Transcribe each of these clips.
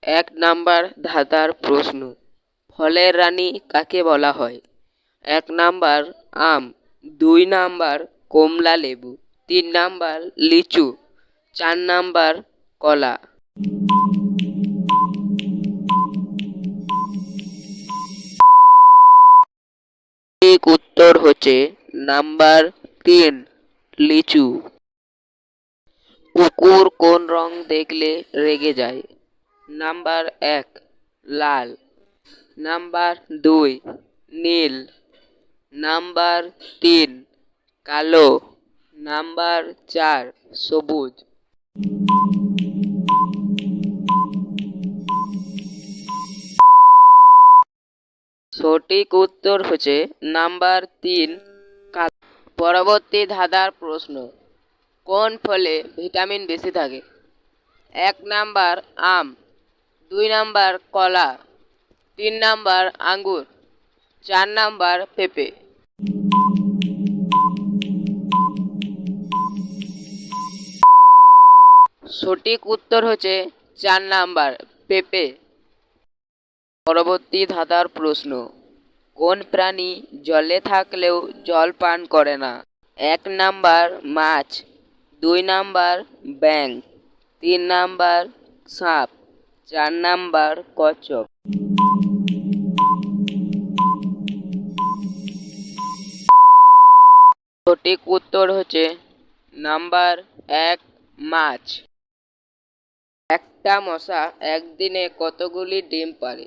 এক নাম্বার ধাঁধার প্রশ্ন, ফলের রানী কাকে বলা হয়? এক নাম্বার আম, 2 নাম্বার কমলা লেবু, 3 নাম্বার লিচু, 4 নাম্বার কলা। ঠিক উত্তর হচ্ছে নাম্বার 3, লিচু। কুকুর কোন রং দেখলে রেগে যায়? নাম্বার 1, লাল। নাম্বার 2, নীল। নাম্বার 3, কালো। নাম্বার 4, সবুজ। সঠিক উত্তর হচ্ছে নাম্বার 3, কালো। পরবর্তী ধাঁধার প্রশ্ন, কোন ফলে ভিটামিন বেশি থাকে? এক নাম্বার আম, 2 নাম্বার কলা, 3 নাম্বার আঙ্গুর, 4 নাম্বার পেঁপে। সঠিক উত্তর হচ্ছে 4 নাম্বার পেঁপে। পরবর্তী ধাঁধার প্রশ্ন, কোন প্রাণী জলে থাকলেও জল পান করে না? এক নাম্বার মাছ, 2 নাম্বার ব্যাঙ, 3 নাম্বার সাপ, 4 নাম্বার কচ্ছপ। সঠিক উত্তর হচ্ছে নাম্বার 1, মাছ। একটা মশা একদিনে কতগুলি ডিম পাড়ে?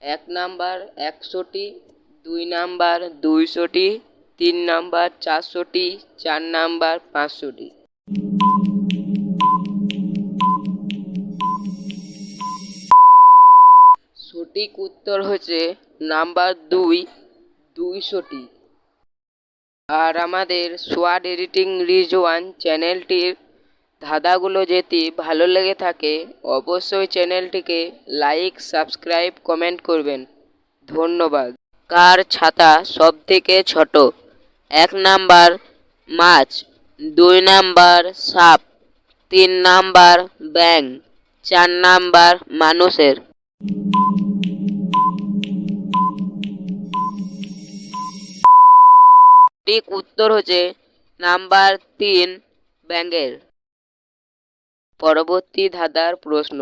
এক নাম্বার 100টি, 2 নাম্বার 200টি, 3 নাম্বার 400টি, 4 নাম্বার 500টি। সঠিক উত্তর হচ্ছে নাম্বার 2, 200টি। আর আমাদের সোয়াড এডিটিং রিজওয়ান চ্যানেলটির ধাঁধাগুলো যদি ভালো লেগে থাকে অবশ্যই চ্যানেলটিকে লাইক, সাবস্ক্রাইব, কমেন্ট করবেন। ধন্যবাদ। কার ছাতা সব থেকে ছোট? এক নাম্বার মাছ, 2 নাম্বার সাপ, 3 নাম্বার ব্যাঙ, 4 নাম্বার মানুষের। ঠিক উত্তর হচ্ছে নাম্বার 3, ব্যাঙের। পরবর্তী ধাঁধার প্রশ্ন,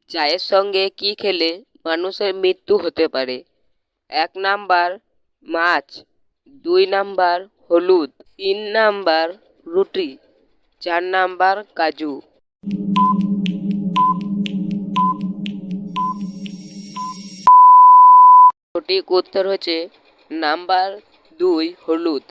চায়ের সঙ্গে কি খেলে মানুষের মৃত্যু হতে পারে? এক নাম্বার মাছ, 2 নাম্বার হলুদ, 3 নাম্বার রুটি, 4 নাম্বার কাজু। সঠিক উত্তর হচ্ছে নাম্বার 2, হলুদ।